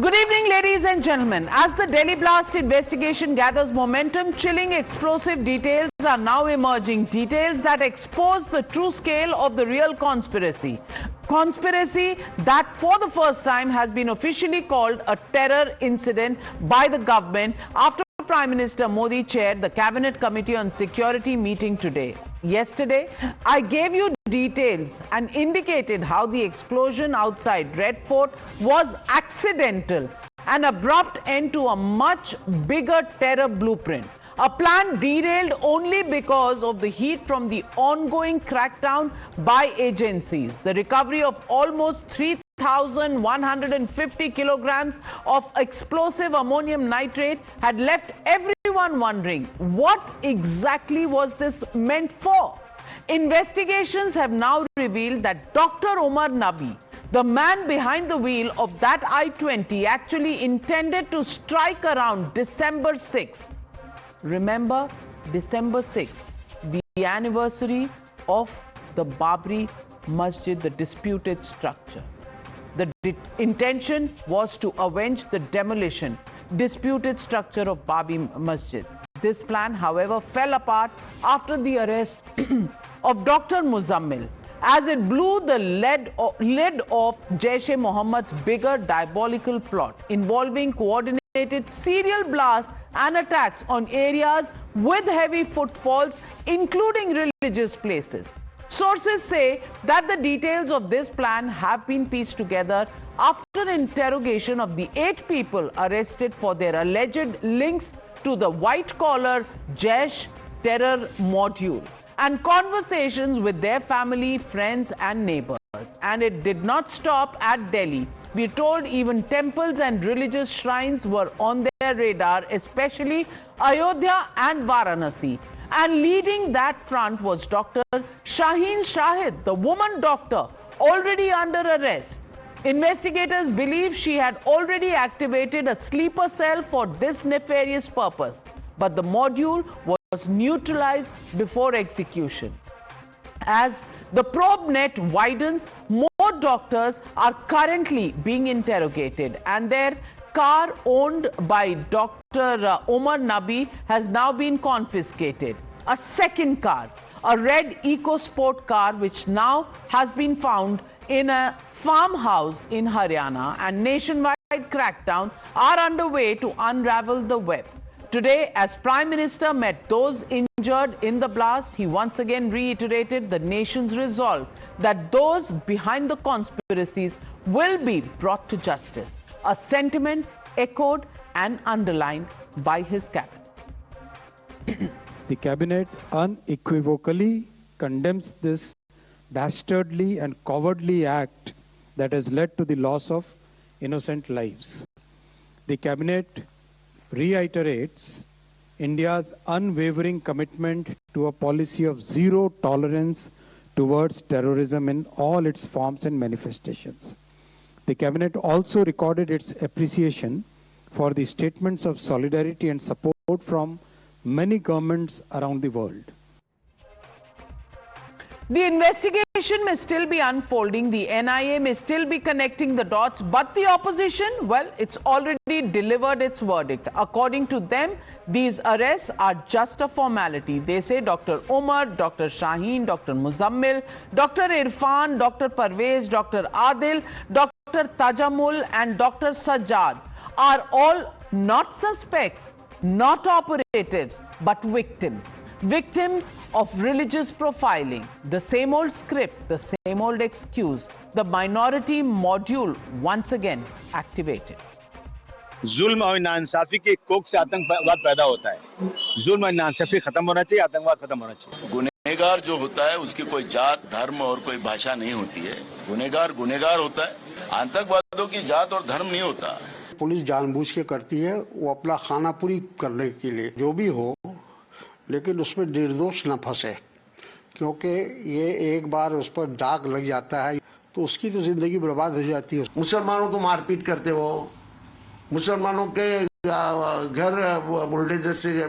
Good evening, ladies and gentlemen. As the Delhi blast investigation gathers momentum, chilling explosive details are now emerging. Details that expose the true scale of the real conspiracy. Conspiracy that for the first time has been officially called a terror incident by the government after Prime Minister Modi chaired the Cabinet Committee on Security meeting today. Yesterday, I gave you details and indicated how the explosion outside Red Fort was accidental, an abrupt end to a much bigger terror blueprint. A plan derailed only because of the heat from the ongoing crackdown by agencies. The recovery of almost 3,150 kilograms of explosive ammonium nitrate had left everyone wondering what exactly was this meant for. Investigations have now revealed that Dr. Omar Nabi, the man behind the wheel of that I-20, actually intended to strike around December 6th. Remember, December 6th, the anniversary of the Babri Masjid, the disputed structure. The intention was to avenge the disputed structure of Babri Masjid. This plan, however, fell apart after the arrest of Dr. Muzammil, as it blew the lid off Jaish-e-Mohammed's bigger diabolical plot involving coordinated serial blasts and attacks on areas with heavy footfalls, including religious places. Sources say that the details of this plan have been pieced together after interrogation of the 8 people arrested for their alleged links to the white-collar Jaish terror module and conversations with their family, friends and neighbors. And it did not stop at Delhi. We're told even temples and religious shrines were on their radar, especially Ayodhya and Varanasi. And leading that front was Dr. Shaheen Shahid, the woman doctor, already under arrest. Investigators believe she had already activated a sleeper cell for this nefarious purpose, but the module was neutralized before execution. As the probe net widens, more doctors are currently being interrogated, and their car owned by Dr. Omar Nabi has now been confiscated. A second car, a red EcoSport car, which now has been found in a farmhouse in Haryana, and nationwide crackdown are underway to unravel the web. Today, as Prime Minister met those injured in the blast, he once again reiterated the nation's resolve that those behind the conspiracies will be brought to justice, a sentiment echoed and underlined by his cabinet. The cabinet unequivocally condemns this dastardly and cowardly act that has led to the loss of innocent lives. The cabinet reiterates India's unwavering commitment to a policy of zero tolerance towards terrorism in all its forms and manifestations. The cabinet also recorded its appreciation for the statements of solidarity and support from many governments around the world. The investigation may still be unfolding, the NIA may still be connecting the dots, but the opposition, well, it's already delivered its verdict. According to them, these arrests are just a formality. They say Dr. Omar, Dr. Shaheen, Dr. Muzammil, Dr. Irfan, Dr. Parvez, Dr. Adil, Dr. Tajamul and Dr. Sajjad are all not suspects, not operatives, but victims. Victims of religious profiling, the same old script, the same old excuse, the minority module once again activated. जुल्म और नाइंसाफी के कोख से आतंकवाद पैदा होता है। जुल्म और नाइंसाफी खत्म होना चाहिए, आतंकवाद खत्म होना चाहिए। गुनहगार जो होता है उसकी कोई जात, धर्म और कोई भाषा नहीं होती है। गुनहगार होता है। आतंकवादियों की जात और धर्म नहीं होता। पुलिस जानबूझ के करती है, वो अपना खाना पूरी करने के लिए, जो भी हो, लेकिन उसमें निर्दोष न फंसे, क्योंकि ये एक बार उस पर दाग लग जाता है तो उसकी तो जिंदगी बर्बाद हो जाती है। मुसलमानों को मारपीट करते हो, मुसलमानों के घर बुलडोजर से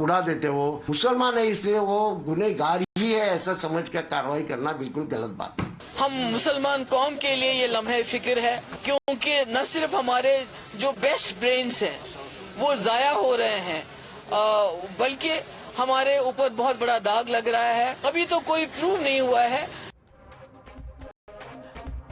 उड़ा देते हो। मुसलमान है इसलिए वो गुनहगार ही है ऐसा समझ कर कार्रवाई करना बिल्कुल गलत बात है। हम मुसलमान कौम के लिए ये लम्हे फिक्र है, क्योंकि न सिर्फ हमारे जो बेस्ट ब्रेन्स हैं वो ज़ाया हो रहे हैं, बल्कि हमारे ऊपर बहुत बड़ा दाग लग रहा है। अभी तो कोई प्रूव नहीं हुआ है।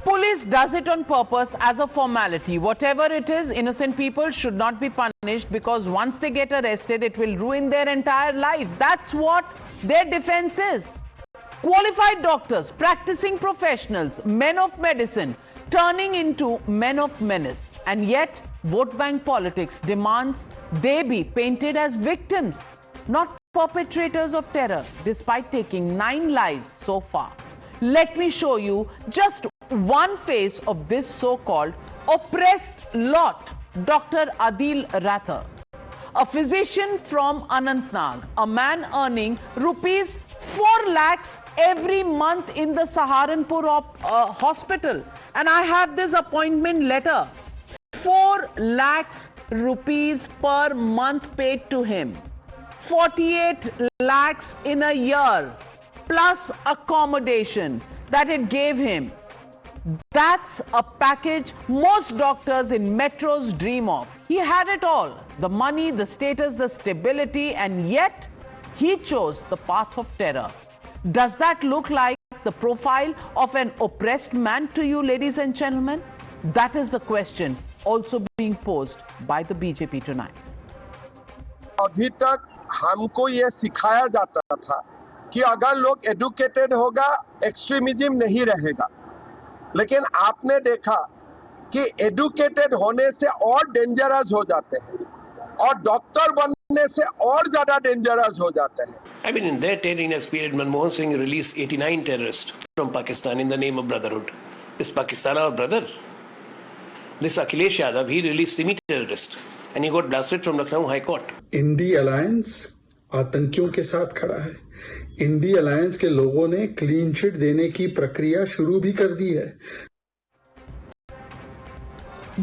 Police does it on purpose as a formality. Whatever it is, innocent people should not be punished, because once they get arrested, it will ruin their entire life. That's what their defense is. Qualified doctors, practicing professionals, men of medicine, turning into men of menace. And yet, vote bank politics demands they be painted as victims, not perpetrators of terror, despite taking 9 lives so far. Let me show you just one face of this so-called oppressed lot, Dr. Adil Rathar, a physician from Anantnag, a man earning rupees 4 lakhs every month in the Saharanpur hospital. And I have this appointment letter. 4 lakhs rupees per month paid to him. 48 lakhs in a year, plus accommodation that it gave him. That's a package most doctors in metros dream of. He had it all: the money, the status, the stability, and yet he chose the path of terror. Does that look like the profile of an oppressed man to you, ladies and gentlemen? That is the question also being posed by the BJP tonight. अभी तक हमको ये सिखाया जाता था कि अगर लोग एडुकेटेड होगा, एक्सट्रीमिज्म नहीं रहेगा। लेकिन आपने देखा कि एडुकेटेड होने से और डेंजरस हो जाते हैं और डॉक्टर बनने से और ज्यादा डेंजरस हो जाते हैं। I mean, in their 10 years period, Manmohan Singh released 89 terrorists from Pakistan in the name of brotherhood. Is Pakistan our brother? This Akhilesh Yadav, he released semi-terrorists and he got blasted from Lucknow High Court. INDI alliance आतंकियों के साथ खड़ा है। INDI alliance के लोगों ने clean chit देने की प्रक्रिया शुरू भी कर दी है।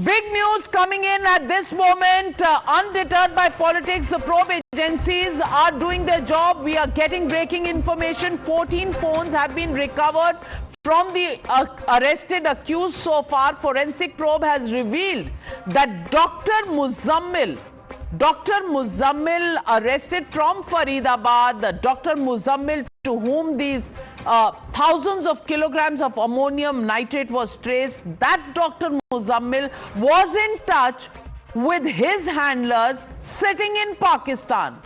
Big news coming in at this moment. Undeterred by politics, the probe agencies are doing their job. We are getting breaking information. 14 phones have been recovered from the arrested accused so far. Forensic probe has revealed that Dr. Muzammil arrested from Faridabad, the Dr. Muzammil to whom these thousands of kilograms of ammonium nitrate was traced, that Dr. Muzammil was in touch with his handlers sitting in Pakistan.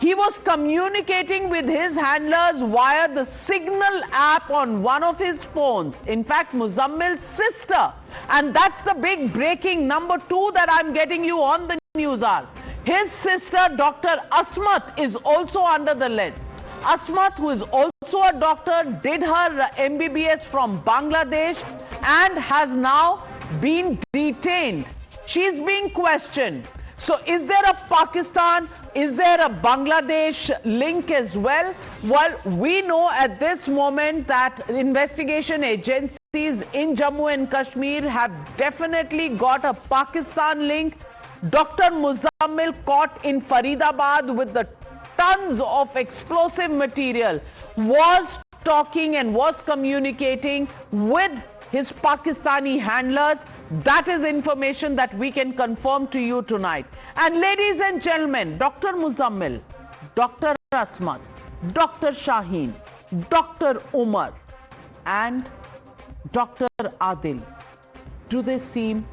He was communicating with his handlers via the Signal app on one of his phones. In fact, Muzammil's sister, and that's the big breaking number 2 that I'm getting you on the news hour. His sister, Dr. Asmat, is also under the lens. Asmat, who is also a doctor, did her MBBS from Bangladesh and has now been detained. She's being questioned. So is there a Pakistan, is there a Bangladesh link as well? Well, we know at this moment that investigation agencies in Jammu and Kashmir have definitely got a Pakistan link. Dr. Muzammil caught in Faridabad with the tons of explosive material was talking and was communicating with his Pakistani handlers. That is information that we can confirm to you tonight. And ladies and gentlemen, Dr. Muzammil, Dr. Asmat, Dr. Shaheen, Dr. Umar and Dr. Adil, do they seem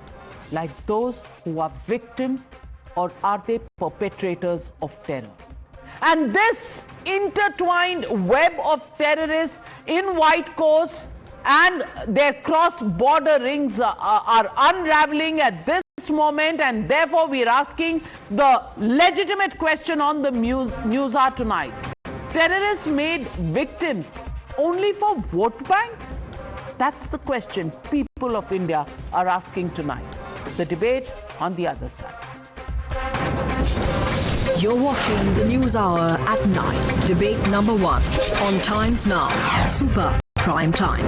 like those who are victims, or are they perpetrators of terror? And this intertwined web of terrorists in white coats and their cross-border rings are unraveling at this moment, and therefore we are asking the legitimate question on the news hour tonight. Terrorists made victims only for vote bank? That's the question people of India are asking tonight. The debate on the other side. You're watching the News Hour at 9. Debate number 1 on Times Now. Super Prime Time.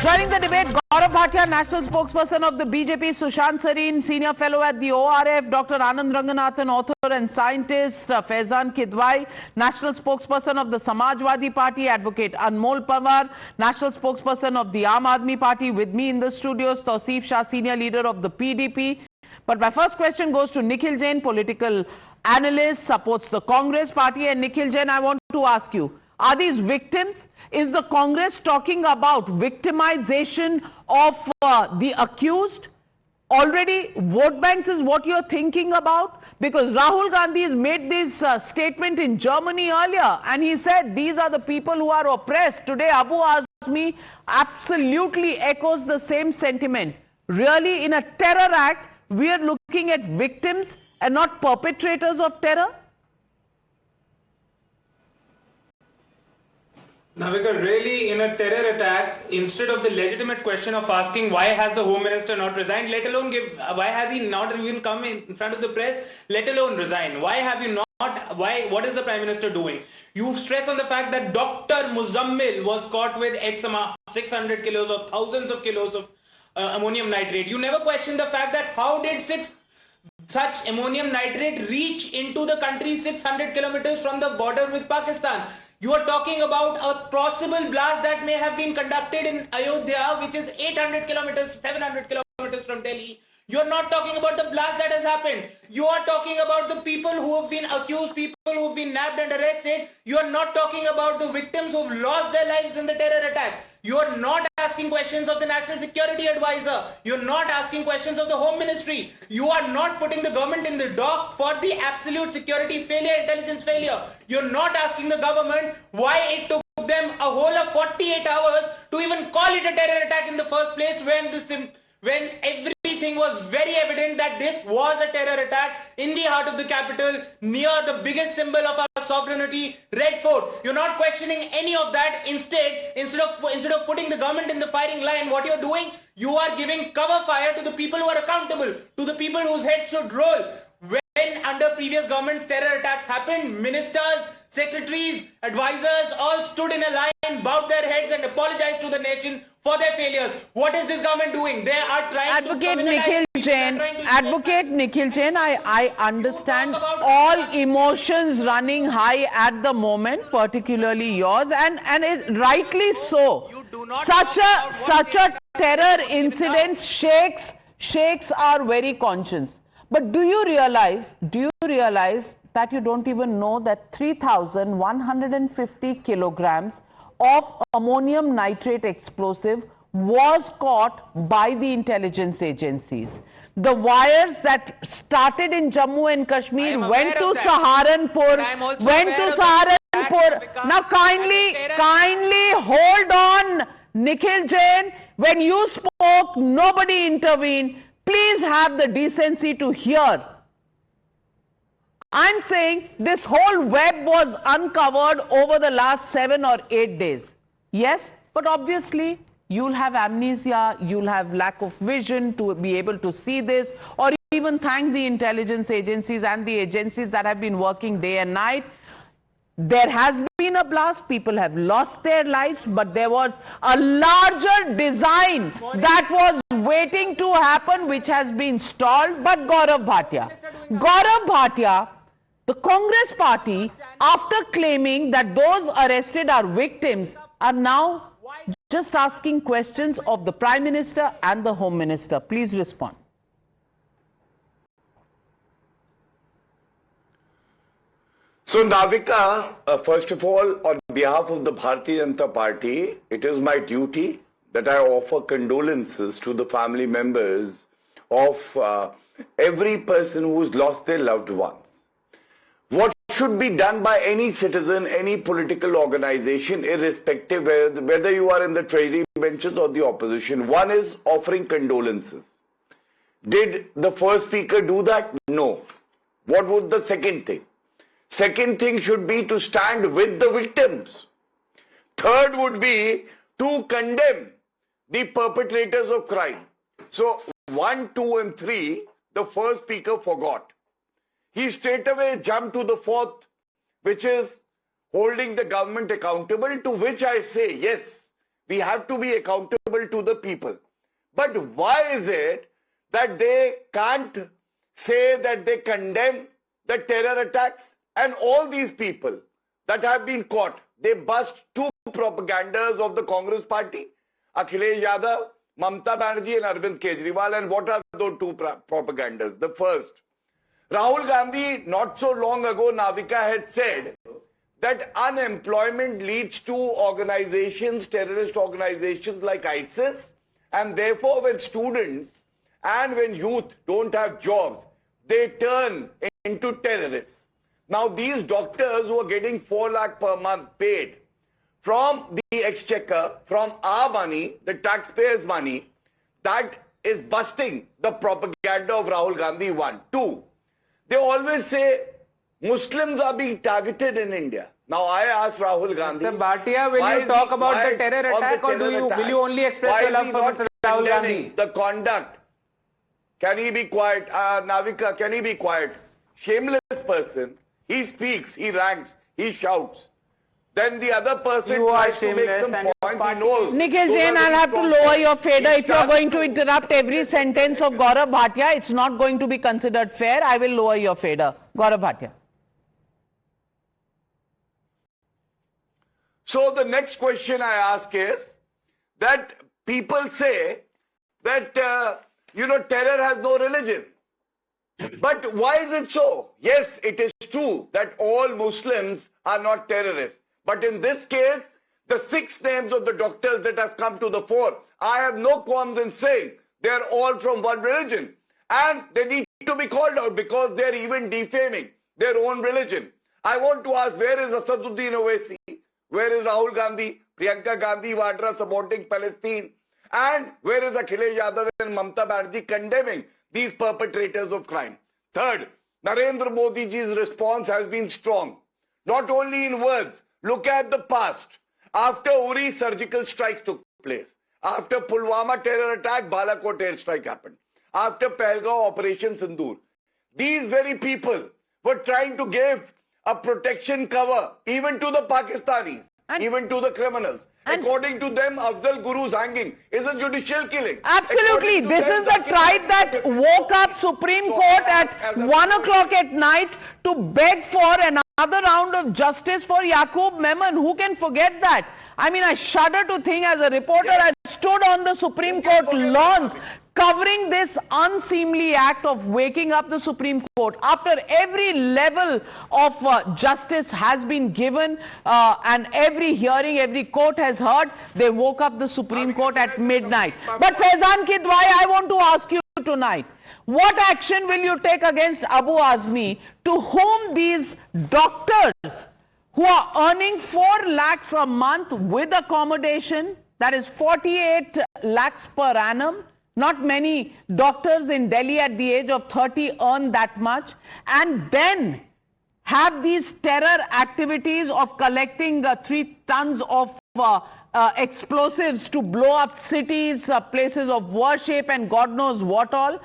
Joining the debate, Gaurav Bhatia, National Spokesperson of the BJP, Sushant Sareen, Senior Fellow at the ORF, Dr. Anand Ranganathan, author and scientist, Faizan Kidwai, National Spokesperson of the Samajwadi Party, Advocate Anmol Pawar, National Spokesperson of the Aam Aadmi Party. With me in the studios, Tausif Shah, Senior Leader of the PDP. But my first question goes to Nikhil Jain, political analyst, supports the Congress Party. And Nikhil Jain, I want to ask you, are these victims? Is the Congress talking about victimization of the accused? Already vote banks is what you're thinking about? Because Rahul Gandhi has made this statement in Germany earlier, and he said these are the people who are oppressed. Today Abu Azmi absolutely echoes the same sentiment. Really, in a terror act, we are looking at victims and not perpetrators of terror? Navika, really, in a terror attack, instead of the legitimate question of asking why has the Home Minister not resigned, let alone why has he not even come in front of the press, let alone resign? Why have you not? What is the Prime Minister doing? You stress on the fact that Dr. Muzammil was caught with 600 kilos or thousands of kilos of ammonium nitrate. You never question the fact that how did such ammonium nitrate reach into the country 600 kilometers from the border with Pakistan? You are talking about a possible blast that may have been conducted in Ayodhya, which is 800 kilometers, 700 kilometers from Delhi. You are not talking about the blast that has happened. You are talking about the people who have been accused, people who have been nabbed and arrested. You are not talking about the victims who have lost their lives in the terror attack. You are not asking questions of the National Security Advisor. You are not asking questions of the Home Ministry. You are not putting the government in the dock for the absolute security failure, intelligence failure. You are not asking the government why it took them a whole of 48 hours to even call it a terror attack in the first place when everything was very evident that this was a terror attack in the heart of the capital, near the biggest symbol of our sovereignty, Red Fort. You're not questioning any of that. Instead of putting the government in the firing line, what you're doing, you are giving cover fire to the people who are accountable, to the people whose heads should roll. When under previous governments terror attacks happened, ministers, secretaries, advisors all stood in a line, bowed their heads and apologized to the nation for their failures. What is this government doing? They are trying Advocate Nikhil Jain, I understand all emotions running high at the moment, particularly yours, and is rightly so. Such a terror incident shakes our very conscience. But do you realize that you don't even know that 3,150 kilograms of ammonium nitrate explosive was caught by the intelligence agencies? The wires that started in Jammu and Kashmir went to Saharanpur, Now kindly hold on, Nikhil Jain. When you spoke, nobody intervened. Please have the decency to hear. I'm saying this whole web was uncovered over the last 7 or 8 days. Yes, but obviously you'll have amnesia, you'll have lack of vision to be able to see this, or even thank the intelligence agencies and the agencies that have been working day and night. There has been a blast, people have lost their lives, but there was a larger design that was waiting to happen, which has been stalled. But Gaurav Bhatia, the Congress Party, after claiming that those arrested are victims, are now just asking questions of the Prime Minister and the Home Minister. Please respond. So Navika, first of all, on behalf of the Bharatiya Janata Party, it is my duty that I offer condolences to the family members of every person who's lost their loved ones. What should be done by any citizen, any political organization, irrespective whether you are in the treasury benches or the opposition, one is offering condolences. Did the first speaker do that? No. What was the second thing? Second thing should be to stand with the victims. Third would be to condemn the perpetrators of crime. So 1, 2 and 3, the first speaker forgot. He straight away jumped to the fourth, which is holding the government accountable, to which I say, yes, we have to be accountable to the people. But why is it that they can't say that they condemn the terror attacks? And all these people that have been caught, they bust two propagandas of the Congress party, Akhilesh Yadav, Mamata Banerjee and Arvind Kejriwal. And what are those two propagandas? The first, Rahul Gandhi, not so long ago, Navika had said that unemployment leads to organizations, terrorist organizations like ISIS, and therefore when students and when youth don't have jobs, they turn into terrorists. Now these doctors who are getting 4 lakh per month paid from the exchequer, from our money, the taxpayers' money, that is busting the propaganda of Rahul Gandhi. 1. 2, they always say Muslims are being targeted in India. Now I ask Rahul Gandhi, Mr. Bhatia, will you talk about the terror attack or will you only express your love for Mr. Rahul Gandhi? The conduct. Can he be quiet? Navika, can he be quiet? Shameless person. He speaks, he ranks, he shouts. Then the other person tries to make some points. He knows. Nikhil Jain, I'll have to lower your fader. If you're going to interrupt every sentence of Gaurav Bhatia, it's not going to be considered fair. I will lower your fader. Gaurav Bhatia. So the next question I ask is that people say that, terror has no religion. But why is it so? Yes, it is true that all Muslims are not terrorists. But in this case, the 6 names of the doctors that have come to the fore, I have no qualms in saying they are all from one religion. And they need to be called out because they are even defaming their own religion. I want to ask, where is Asaduddin Owaisi? Where is Rahul Gandhi, Priyanka Gandhi Vadra supporting Palestine? And where is Akhilesh Yadav and Mamata Banerjee condemning these perpetrators of crime? Third, Narendra Modi ji's response has been strong. Not only in words, look at the past. After Uri, surgical strikes took place. After Pulwama terror attack, Balakot air strike happened. After Pahalgam, Operation Sindoor. These very people were trying to give a protection cover even to the Pakistanis, even to the criminals. According to them, Afzal Guru's hanging is a judicial killing. Absolutely. This is the tribe that woke up Supreme Court at 1 o'clock at night to beg for another round of justice for Yaqub Memon. Who can forget that? I mean, I shudder to think as a reporter, I stood on the Supreme Court lawns covering this unseemly act of waking up the Supreme Court. After every level of justice has been given and every hearing, every court has heard, they woke up the Supreme Court at midnight. But Faizan Kidwai, I want to ask you tonight, what action will you take against Abu Azmi, to whom these doctors who are earning 4 lakhs a month with accommodation, that is 48 lakhs per annum, not many doctors in Delhi at the age of 30 earn that much, and then have these terror activities of collecting 3 tons of explosives to blow up cities, places of worship and God knows what all.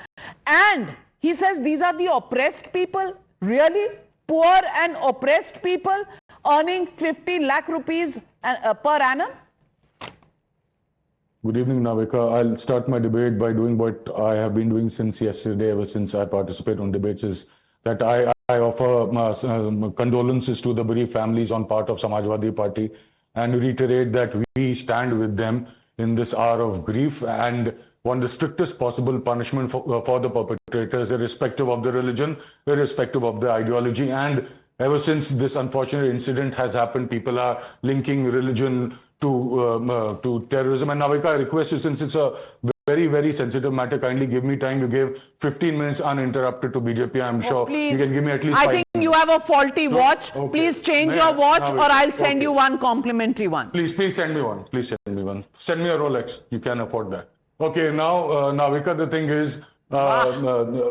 And he says these are the oppressed people. Really? Poor and oppressed people earning 50 lakh rupees per annum? Good evening, Navika. I'll start my debate by doing what I have been doing since yesterday, ever since I participate on debates, is that I offer condolences to the bereaved families on part of Samajwadi Party and reiterate that we stand with them in this hour of grief and want the strictest possible punishment for the perpetrators, irrespective of the religion, irrespective of the ideology. And ever since this unfortunate incident has happened, people are linking religion to terrorism. And Navika, I request you, since it's a very, very sensitive matter, kindly give me time. You gave 15 minutes uninterrupted to BJP. I'm sure you can give me at least 5 minutes. I think you have a faulty watch. Okay. Please change your watch, or I'll send you one complimentary one. Please send me one. Please send me one. Send me a Rolex. You can afford that. Okay, now, Navika, the thing is...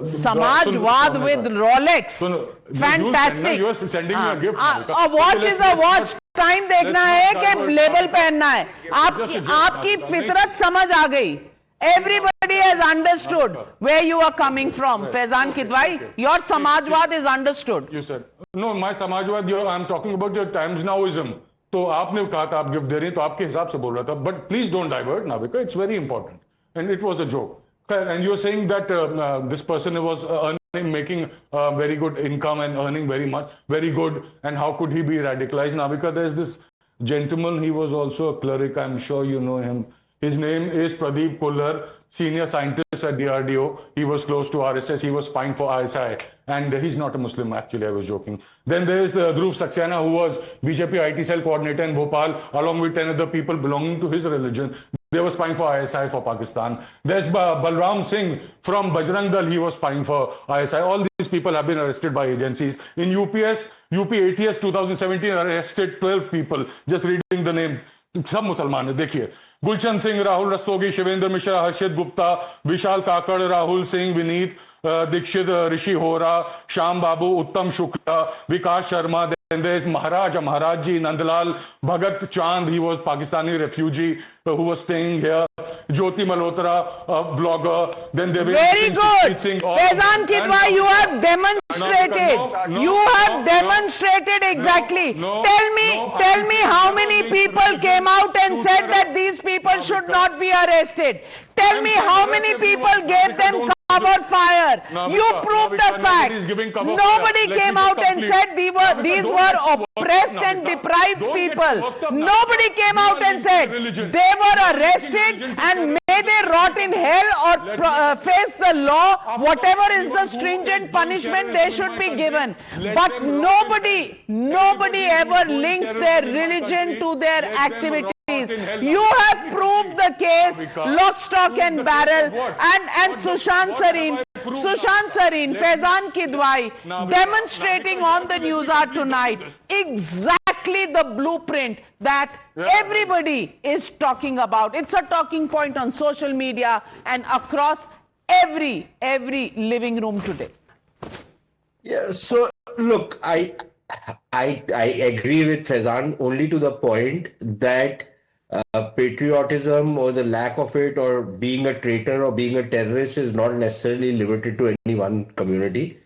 Samajwad with Rolex. Fantastic. You are sending me a gift. A watch is a watch. Time देखना है कि label पहनना है. आपकी फितरत समझ आ गई. Everybody has understood where you are coming from. Faizan Kidwai, your Samajwad is understood. You said no, my Samajwad. I'm talking about your Times Nowism. तो आपने कहा था आप गिफ्ट दे रही हैं तो आपके हिसाब से बोल रहा था. But please don't divert, Navika. It's very important. and it was a joke. And you're saying that this person was making very good income and earning very good, and how could he be radicalized? Navika, there's this gentleman, he was also a cleric, I'm sure you know him. His name is Pradeep Kullar, senior scientist at DRDO. He was close to RSS, he was spying for ISI, and he's not a Muslim, actually, I was joking. Then there's Dhruv Saxena, who was BJP IT cell coordinator in Bhopal, along with 10 other people belonging to his religion. They were spying for ISI for Pakistan. There's Balram Singh from Bajrang Dal, he was spying for ISI. All these people have been arrested by agencies. In UP ATS 2017 arrested 12 people, just reading the name. सब मुसलमान है, देखिए गुलशन सिंह, राहुल रस्तोगी, शिवेंद्र मिश्रा, हर्षित गुप्ता, विशाल काकड़, राहुल सिंह, विनीत दीक्षित, ऋषि होरा, श्याम बाबू, उत्तम शुक्ला, विकास Sharma. Then there's Maharaj ji, Nandlal, Bhagat Chand, he was Pakistani refugee who was staying here. Jyoti Malhotra, a vlogger. Then there was very good. Faizan Kidwai, you have demonstrated. You have demonstrated exactly. Tell me how many people came out and said that these people should not be arrested. Tell me how many people gave them cover fire. You proved the fact. Nobody came out and said these were oppressed and deprived people. Nobody came out and said they were arrested and may they rot in hell or face the law. Whatever is the stringent punishment, they should be given. But nobody ever linked their religion to their activities. You have proved the case, lock, stock and barrel. And Sushant Sareen, Faizan Kidwai, demonstrating on the News Hour tonight exactly the blueprint that everybody is talking about. It's a talking point on social media and across every living room today. Yeah, so look, I agree with Faizan only to the point that patriotism or the lack of it or being a traitor or being a terrorist is not necessarily limited to any one community.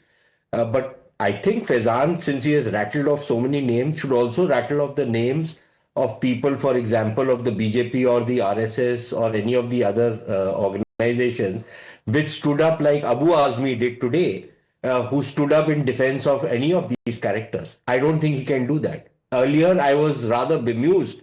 But I think Faizan, since he has rattled off so many names, should also rattle off the names of people, for example, of the BJP or the RSS or any of the other organizations which stood up like Abu Azmi did today, who stood up in defense of any of these characters. I don't think he can do that. Earlier, I was rather bemused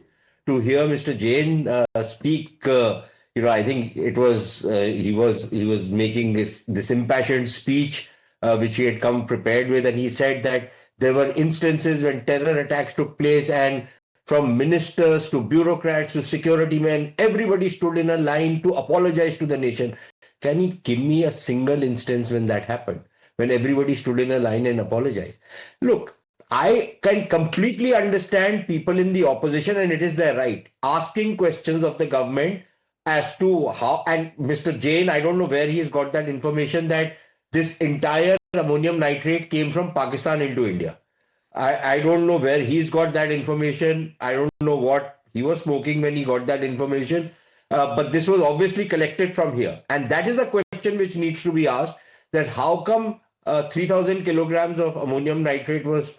to hear Mr. Jain speak. I think it was he was making this impassioned speech which he had come prepared with, and he said that there were instances when terror attacks took place, and from ministers to bureaucrats to security men, everybody stood in a line to apologize to the nation. Can he give me a single instance when that happened, when everybody stood in a line and apologized? Look, I can completely understand people in the opposition, and it is their right, asking questions of the government as to how, and Mr. Jain, I don't know where he's got that information that this entire ammonium nitrate came from Pakistan into India. I don't know where he's got that information. I don't know what he was smoking when he got that information. But this was obviously collected from here. And that is the question which needs to be asked, that how come 3,000 kilograms of ammonium nitrate was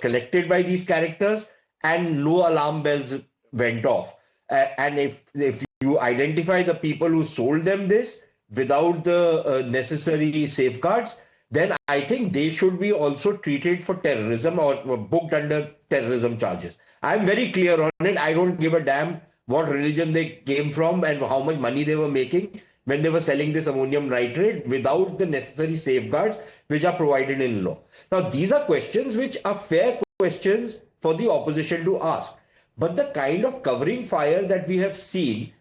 collected by these characters and no alarm bells went off. And if you identify the people who sold them this without the necessary safeguards, then I think they should be also treated for terrorism or booked under terrorism charges. I'm very clear on it. I don't give a damn what religion they came from and how much money they were making when they were selling this ammonium nitrate without the necessary safeguards which are provided in law. Now, these are questions which are fair questions for the opposition to ask. But the kind of covering fire that we have seen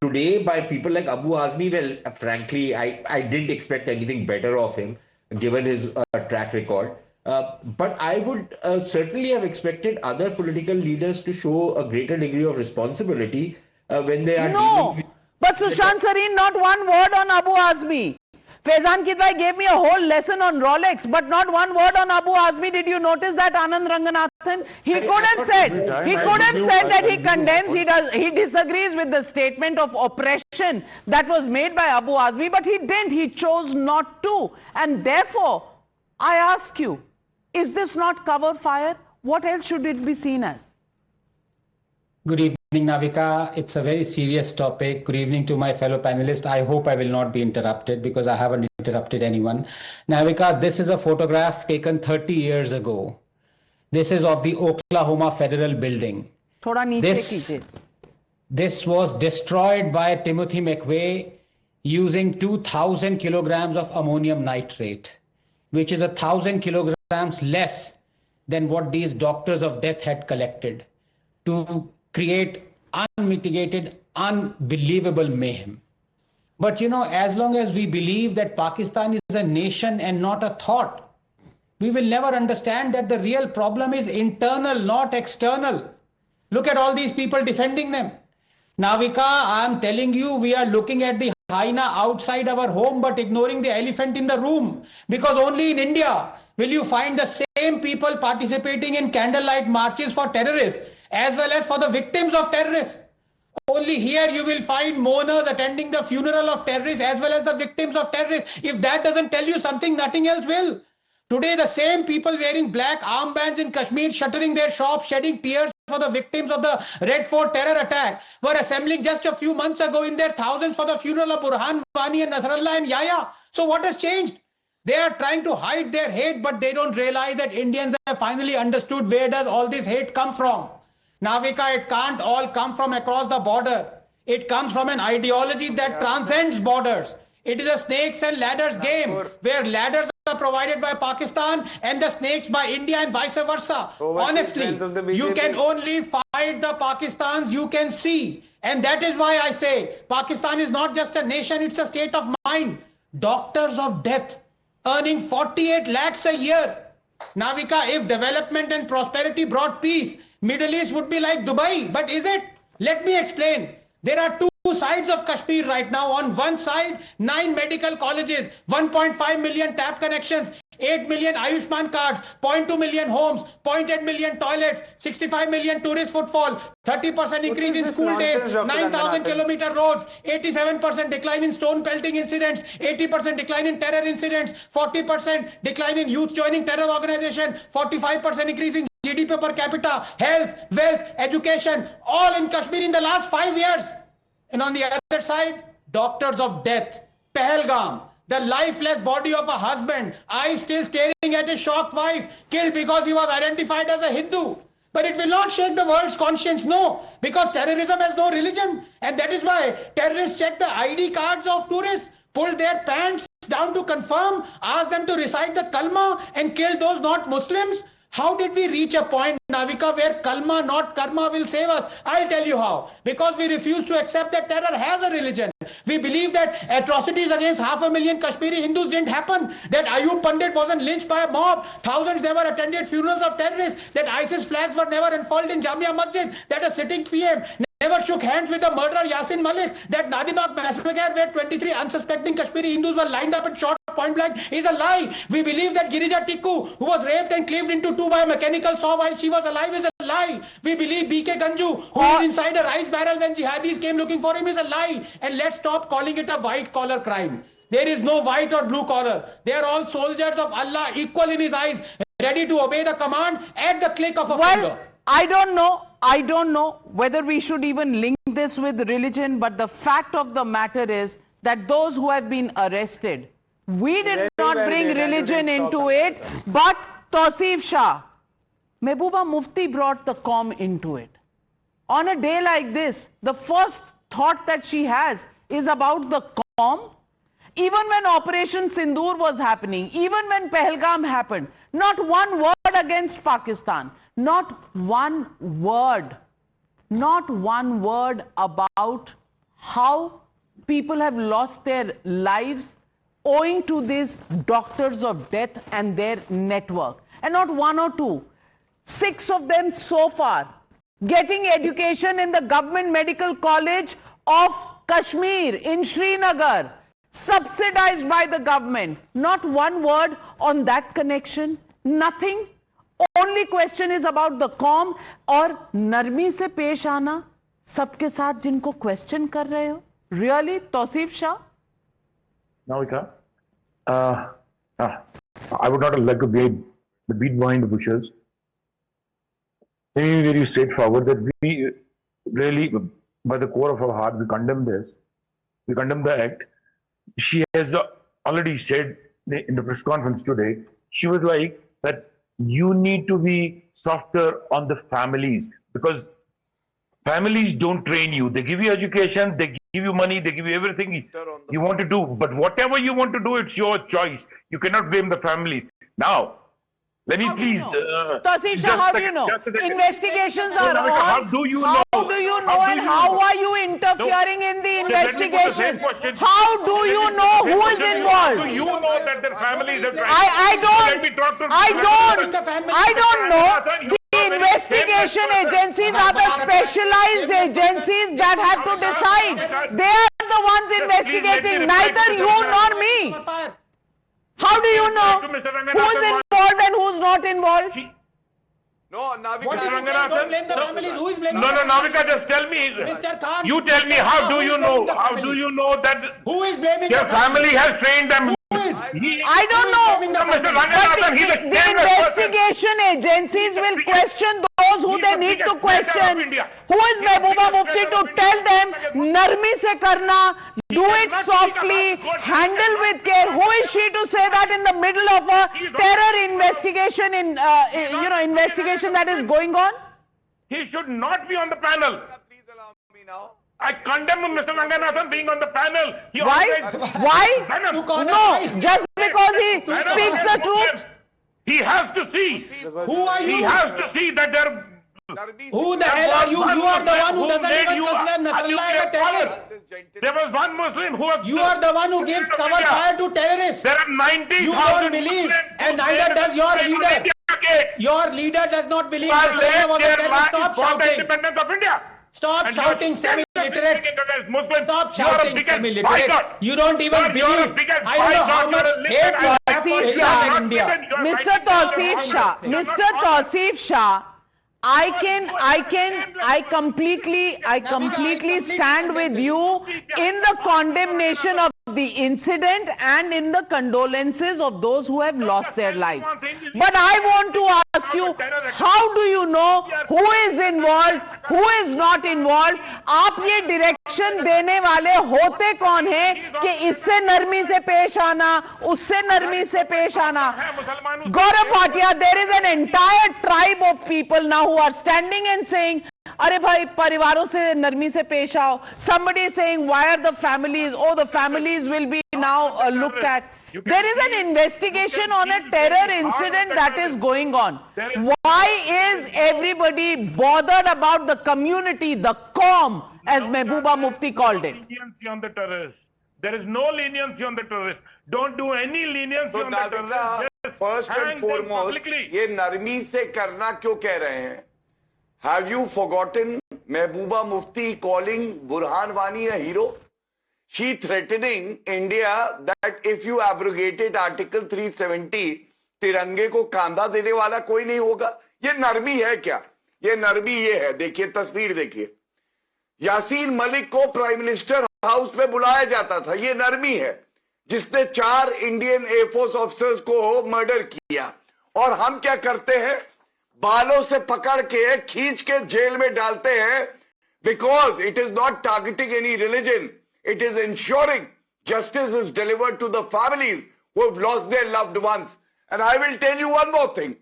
today by people like Abu Azmi, well, frankly, I didn't expect anything better of him, given his track record. But I would certainly have expected other political leaders to show a greater degree of responsibility when they are dealing with... But Sushant Sareen, not one word on Abu Azmi. Faizan Kidwai gave me a whole lesson on Rolex, but not one word on Abu Azmi. Did you notice that, Anand Ranganathan? He could have said that he condemns, he disagrees with the statement of oppression that was made by Abu Azmi, but he didn't. He chose not to. And therefore, I ask you, is this not cover fire? What else should it be seen as? Good evening. evening, Navika. It's a very serious topic. Good evening to my fellow panelists. I hope I will not be interrupted because I haven't interrupted anyone. Navika, this is a photograph taken 30 years ago. This is of the Oklahoma Federal Building. Thoda niche कीजिए. This was destroyed by Timothy McVeigh using 2,000 kilograms of ammonium nitrate, which is 1,000 kilograms less than what these doctors of death had collected to create unmitigated, unbelievable mayhem. But you know, as long as we believe that Pakistan is a nation and not a thought, we will never understand that the real problem is internal, not external. Look at all these people defending them. Navika, I am telling you, we are looking at the hyena outside our home but ignoring the elephant in the room. Because only in India will you find the same people participating in candlelight marches for terrorists as well as for the victims of terrorists. Only here you will find mourners attending the funeral of terrorists as well as the victims of terrorists. If that doesn't tell you something, nothing else will. Today, the same people wearing black armbands in Kashmir, shuttering their shops, shedding tears for the victims of the Red Fort terror attack, were assembling just a few months ago in their thousands for the funeral of Burhan Wani and Nasrallah and Yahya. So what has changed? They are trying to hide their hate, but they don't realize that Indians have finally understood where does all this hate come from. Navika, it can't all come from across the border. It comes from an ideology that transcends borders. It is a snakes and ladders game where ladders are provided by Pakistan and the snakes by India and vice versa. Honestly, you can only fight the Pakistans you can see. And that is why I say Pakistan is not just a nation, it's a state of mind. Doctors of death earning 48 lakhs a year. Navika, if development and prosperity brought peace, Middle East would be like Dubai. But is it? Let me explain. There are two sides of Kashmir right now. On one side, 9 medical colleges, 1.5 million tap connections, 8 million Ayushman cards, 0.2 million homes, 0.8 million toilets, 65 million tourist footfall, 30% increase in school days, 9,000 kilometer roads, 87% decline in stone pelting incidents, 80% decline in terror incidents, 40% decline in youth joining terror organization, 45% increase in GDP per capita, health, wealth, education, all in Kashmir in the last 5 years. And on the other side, doctors of death, Pahalgam, the lifeless body of a husband, eyes still staring at his shocked wife, killed because he was identified as a Hindu. But it will not shake the world's conscience, no, because terrorism has no religion. And that is why terrorists check the ID cards of tourists, pull their pants down to confirm, ask them to recite the kalma and kill those not Muslims. How did we reach a point, Navika, where kalma, not karma, will save us? I'll tell you how. Because we refuse to accept that terror has a religion. We believe that atrocities against 500,000 Kashmiri Hindus didn't happen. That Ayub Pandit wasn't lynched by a mob. Thousands never attended funerals of terrorists. That ISIS flags were never unfurled in Jamia Masjid. That a sitting PM never shook hands with the murderer Yasin Malik. That Nadibagh massacre where 23 unsuspecting Kashmiri Hindus were lined up and shot point blank is a lie. We believe that Girija Tikku, who was raped and cleaved into two by a mechanical saw while she was alive, is a lie. We believe BK Ganju, who was inside a rice barrel when jihadis came looking for him, is a lie. And let's stop calling it a white collar crime. There is no white or blue collar. They are all soldiers of Allah, equal in his eyes, ready to obey the command at the click of a finger. I don't know whether we should even link this with religion, but the fact of the matter is that those who have been arrested, we did not bring religion into it, but Tausif Shah, Mehbooba Mufti brought the QOM into it. On a day like this, the first thought that she has is about the QOM. Even when Operation Sindoor was happening, even when Pahalgam happened, not one word against Pakistan, not one word about how people have lost their lives owing to these doctors of death and their network. And not one or two, 6 of them so far, getting education in the Government Medical College of Kashmir in Srinagar, subsidized by the government. Not one word on that connection, nothing. Only question is about the QOM और नरमी से पेश आना सबके साथ जिनको question कर रहे हो. Really, Tausif Shah? Navika, I would not like to beat behind the bushes. Very straightforward that really, by the core of our heart, we condemn this. We condemn the act. She has already said in the press conference today, she was like that you need to be softer on the families because families don't train you. They give you education, they give you money, they give you everything you want to do. But whatever you want to do, it's your choice. You cannot blame the families. Now, let me please. Tasif Shah, how do you know? Investigations are on. How do you know? How do you know and how are you interfering in the investigation? How do you know who is involved? Do you know that their families are trying? I don't know. The investigation agencies are the specialized agencies that have to decide. They are the ones investigating, neither you nor me. How do you know who's involved and who's not involved? No, Navika. Don't blame the families. Who is blaming? No, Navika, just tell me. Mr. Khan, you tell me, how do you know? How do you know that who is blaming your family has trained them? I don't know. But the investigation agencies will question those who they need to question. Who is Mehbooba Mufti to tell them, narmi se karna, do it softly, handle with care? Who is she to say that in the middle of a terror investigation, investigation that is going on? He should not be on the panel. Please allow me now. I condemn Mr. Ranganathan being on the panel. Why? No, just because he speaks the truth. He has to see. Who are you? He has to see that there. Who the hell are you? You are the one who doesn't even consider Nasrallah as a terrorist. There was one Muslim who was. You are the one who gives cover fire to terrorists. There are 90,000. You don't believe, and neither does your leader. Your leader does not believe Nasrallah was a terrorist. Stop shouting. Independence of India. Stop shouting, semi-literate. Stop shouting, semi-literate. You don't even believe. I don't know how much hate you have for Islam in India. Mr. Tasif Shah, I completely stand with you in the condemnation of the incident and in the condolences of those who have lost their lives. But I want to ask you, how do you know who is involved, who is not involved? आप ये direction देने वाले होते कौन हैं कि इससे नरमी से पेश आना, उससे नरमी से पेश आना? Gaurav Bhatia, there is an entire tribe of people now who are standing and saying, अरे भाई परिवारों से नरमी से पेश आओ. Somebody is saying, why are the families? Oh, the families will be now looked at. There is an investigation on a terror incident that is going on. Why is everybody bothered about the community, the Qawm, as Mehbooba Mufti called it? Leniency on the terrorists. There is no leniency on the terrorists. Don't do any leniency on the terrorists. First and foremost, ये नरमी से करना क्यों कह रहे हैं? Have you forgotten Mehbooba Mufti calling Burhan Wani a hero? She threatening India that if you abrogated Article 370, तिरंगे को कांधा देने वाला कोई नहीं होगा. ये नरमी है क्या? ये नरमी ये है. देखिए तस्वीर देखिए. यासीन मलिक को प्राइम मिनिस्टर हाउस में बुलाया जाता था. ये नरमी है जिसने 4 इंडियन एयरफोर्स ऑफिसर्स को मर्डर किया. और हम क्या करते हैं? बालों से पकड़ के खींच के जेल में डालते हैं because it is not targeting any religion. It is ensuring justice is delivered to the families who have lost their loved ones. And I will tell you one more thing.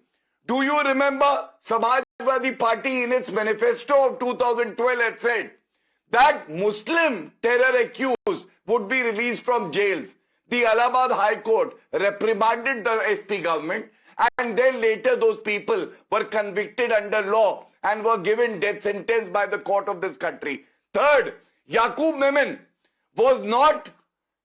Do you remember Samajwadi Party in its manifesto of 2012 had said that Muslim terror accused would be released from jails? The Allahabad High Court reprimanded the SP government, and then later those people were convicted under law and were given death sentence by the court of this country. Third, Yaqub Memon was not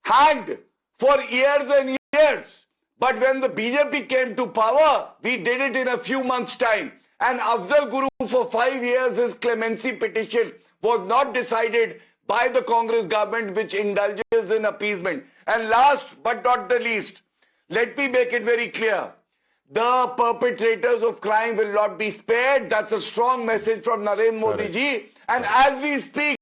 hanged for years and years. But when the BJP came to power, we did it in a few months' time. And Afzal Guru for 5 years, his clemency petition was not decided by the Congress government, which indulges in appeasement. And last but not the least, let me make it very clear. The perpetrators of crime will not be spared. That's a strong message from Narendra Modi ji. And as we speak,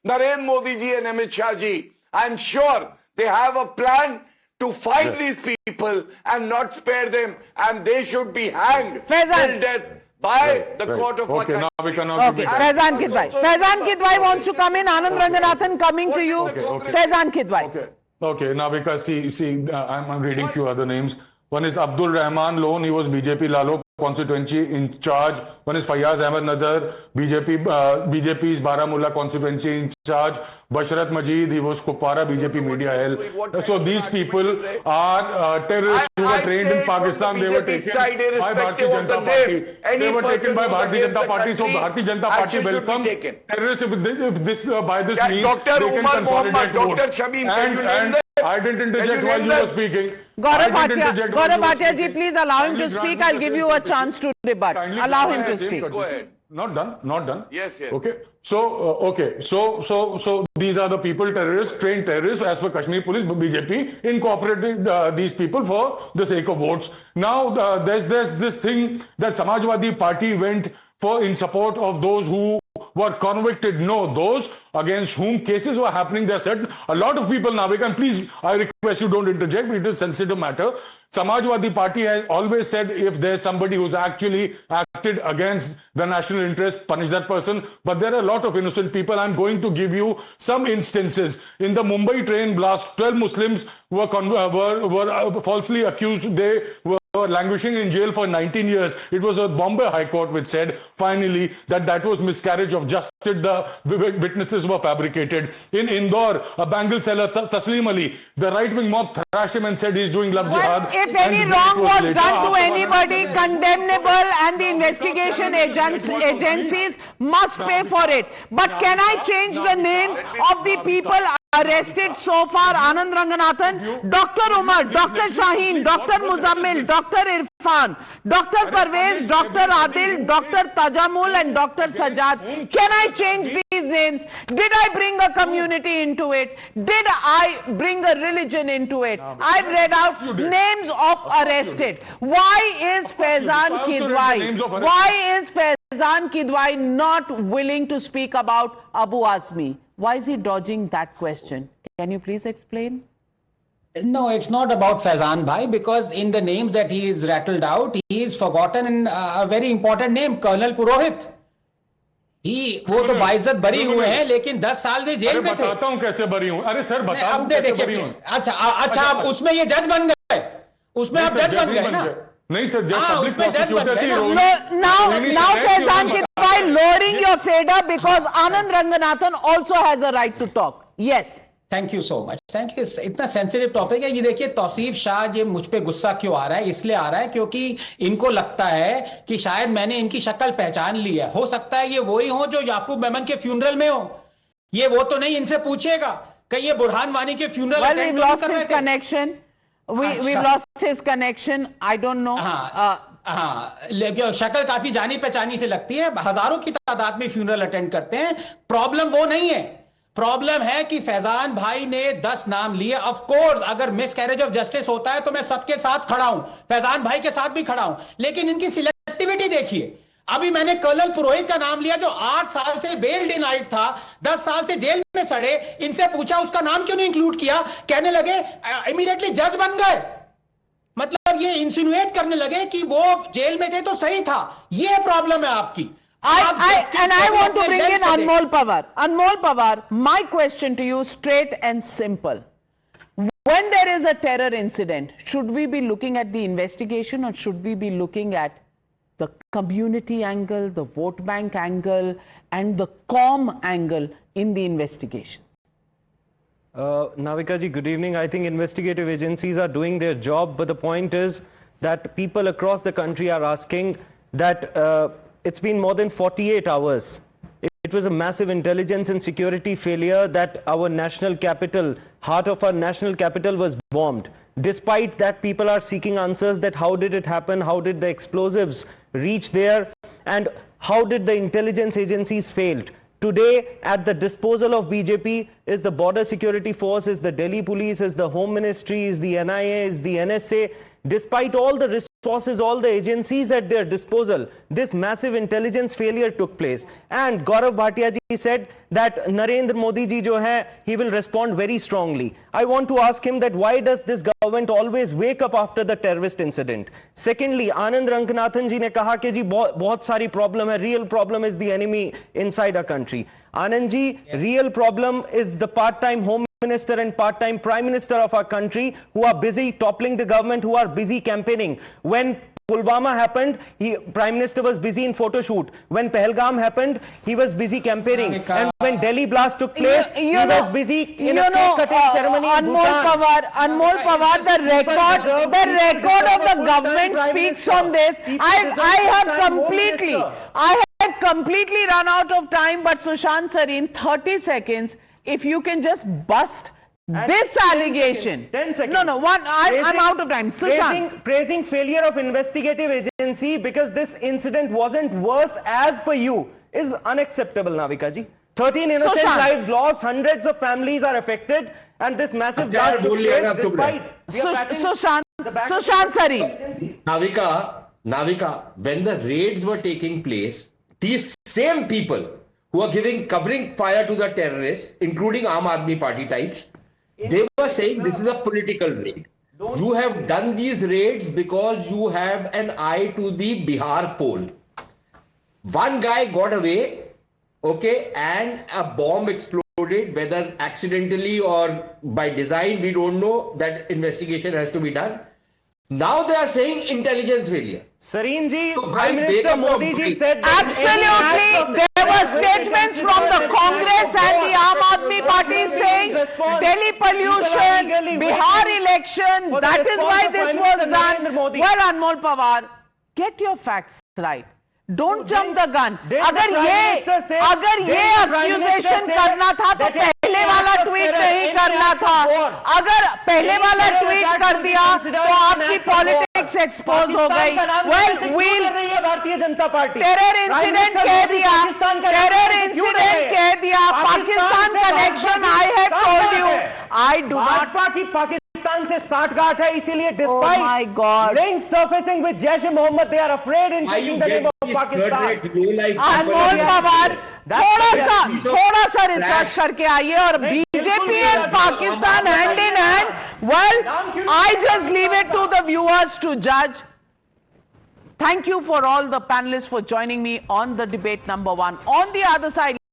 Narendra Modi ji and Amit Shah ji, I'm sure they have a plan to fight these people and not spare them, and they should be hanged till death by the court of our Okay, country. now we cannot. Okay, Faizan Kidwai. Faizan Kidwai wants to come in. Anand Ranganathan coming to you. Faizan Kidwai. Okay, now because I'm reading few other names. One is Abdul Rahman Lone, he was BJP Lalo constituency in charge. One is Fayaz Ahmed Nazar, BJP's Baramulla constituency in charge. Bashrat Majid, he was Kupwara BJP Media Hell. So these people are terrorists who were trained in Pakistan. They were taken by Bharatiya Janata Party. They were taken by Bharatiya Janata Party. So Bharatiya Janata Party welcome terrorists if this by this means they can consolidate votes. And I didn't interject while you were speaking. Gaurav Bhatia ji, please allow him to speak. I'll give you a chance to rebut. Allow him to speak. Go ahead. Not done. Yes. Okay. So these are the people, terrorists, trained terrorists, as per Kashmir Police, BJP incorporated these people for the sake of votes. Now there's this thing that Samajwadi Party went for in support of those who were convicted. No, those against whom cases were happening. They said a lot of people, Navik, and please, I request you don't interject. It is a sensitive matter. Samajwadi Party has always said if there's somebody who's actually acted against the national interest, punish that person. But there are a lot of innocent people. I'm going to give you some instances. In the Mumbai train blast, 12 Muslims were falsely accused. They were languishing in jail for 19 years. It was a Bombay High Court which said finally that was miscarriage of justice. The witnesses were fabricated. In Indore, a bangle seller, Taslim Ali, the right-wing mob thrashed him and said he's doing love jihad. If any wrong was done to anybody, condemnable, and the investigation agencies must pay for it. But can I change the names of the people arrested so far? Anand Ranganathan, Dr. Umar, Dr. Shaheen, Dr. Muzammil, Dr. Irfan, Dr. Parvez, Dr. Adil, Dr. Tajamul, and Dr. Sajjad. Can I change these names? Did I bring a community into it? Did I bring a religion into it? I've read out names of arrested. Why is Faizan Kidwai? Why is Faizan Kidwai not willing to speak about Abu Azmi? Why is he dodging that question? Can you please explain? No, it's not about Faizan Bhai, because in the names that he is rattled out, he is forgotten a very important name, Colonel Purohit. वो तो बाइज्जत बरी हुए हैं, लेकिन 10 साल में jail में थे। बताता हूं कैसे बरी हूं। अरे सर बताओ कैसे बरी हूं। अच्छा आप उसमें ये जज बन गए, उसमें आप जज बन गए ना? नहीं सर, जज पब्लिक प्रोसिक्यूटर थी। Now Faizan Kidwai lowering your fader because Anand Ranganathan also has a right to talk. Yes. Thank you so much, thank you. इतना सेंसिटिव टॉपिक है ये। देखिए तौसीफ शाह ये मुझ पे गुस्सा क्यों आ रहा है? इसलिए आ रहा है क्योंकि इनको लगता है कि शायद मैंने इनकी शक्ल पहचान ली है। हो सकता है ये वही हो जो याकूब मेमन के फ्यूनरल में हो। ये वो तो नहीं, इनसे पूछिएगा कहीं ये बुरहान वानी के funeral Well, we've lost his connection. We've lost his connection. I don't know. हाँ, शक्ल काफी जानी पहचानी से लगती है। हजारों की तादाद में फ्यूनरल अटेंड करते हैं। प्रॉब्लम वो नहीं है। प्रॉब्लम है कि फैजान भाई ने 10 नाम लिए। ऑफ कोर्स अगर मिस कैरेज ऑफ जस्टिस होता है तो मैं सबके साथ खड़ा हूं, फैजान भाई के साथ भी खड़ा हूं, लेकिन इनकी सिलेक्टिविटी देखिए। अभी मैंने कर्नल पुरोहित का नाम लिया जो 8 साल से बेल डिनाइड था, 10 साल से जेल में सड़े। इनसे पूछा उसका नाम क्यों नहीं इंक्लूड किया, कहने लगे इमीडिएटली जज बन गए। मतलब ये इंसिनुएट करने लगे कि वो जेल में थे तो सही था। ये प्रॉब्लम है आपकी। I want to bring in Anmol Pawar. Anmol Pawar, my question to you, straight and simple. When there is a terror incident, should we be looking at the investigation or should we be looking at the community angle, the vote bank angle, and the comm angle in the investigation? Navika ji, good evening. I think investigative agencies are doing their job, but the point is that people across the country are asking that it's been more than 48 hours. It was a massive intelligence and security failure that our national capital, heart of our national capital, was bombed. Despite that, people are seeking answers that how did it happen, how did the explosives reach there, and how did the intelligence agencies fail. Today, at the disposal of BJP is the border security force, is the Delhi police, is the Home Ministry, is the NIA, is the NSA. Despite all the sources, all the agencies at their disposal, this massive intelligence failure took place. And Gaurav Bhatia ji said that Narendra Modi ji jo hai, he will respond very strongly. I want to ask him that why does this government always wake up after the terrorist incident? Secondly, Anand Ranganathan ji ne kaha कि जी बहुत सारी problem है, real problem is the enemy inside our country. Anand ji, real problem is the part-time home minister and part-time prime minister of our country who are busy toppling the government, who are busy campaigning. When Pulwama happened, Prime Minister was busy in photo shoot. When Pahalgam happened, he was busy campaigning. And when Delhi blast took place, he was busy in a cake-cutting ceremony in Bhutan. Anmol Pawar, the record of the government speaks on this. I have completely run out of time, but Sushant sir, in 30 seconds, if you can just bust this allegation. 10 seconds. No, I'm out of time. Sushant. Praising failure of investigative agency because this incident wasn't worse as per you is unacceptable, Navika ji. 13 innocent lives lost, hundreds of families are affected, and this massive blast took place despite... Sushant Sari. Navika, when the raids were taking place, these same people who are covering fire to the terrorists, including Aam Aadmi Party types, they were saying this is a political raid. You have done these raids because you have an eye to the Bihar poll. One guy got away, okay, and a bomb exploded, whether accidentally or by design, we don't know. That investigation has to be done. Now they are saying intelligence failure. Sareen ji, Prime Minister Modi ji said that absolutely. There were statements from the Congress and the Aam Aadmi Party saying Delhi pollution, Bihar election, that is why this was done. Well, Anmol Pawar, get your facts right. Don't jump the gun. अगर ये accusation करना था तो पहले वाला tweet नहीं करना था. अगर पहले वाला ट्वीट कर दिया तो आपकी पॉलिटिक्स एक्सपोज हो गई. Bharatiya Janata party terror incident कह दिया, Pakistan connection. I have told you, I do Bhajpa की पाकिस्तान से साठगांठ है, इसीलिए despite links surfacing with Jaish-e-Mohammed, they are afraid in taking the name of Pakistan. Anmol Pawar थोड़ा सा रिसर्च करके आइए. और BJP and Pakistan hand in hand. Well, I just leave it to the viewers to जज. Thank you for all the panelists for joining me on the debate number 1. On the other side,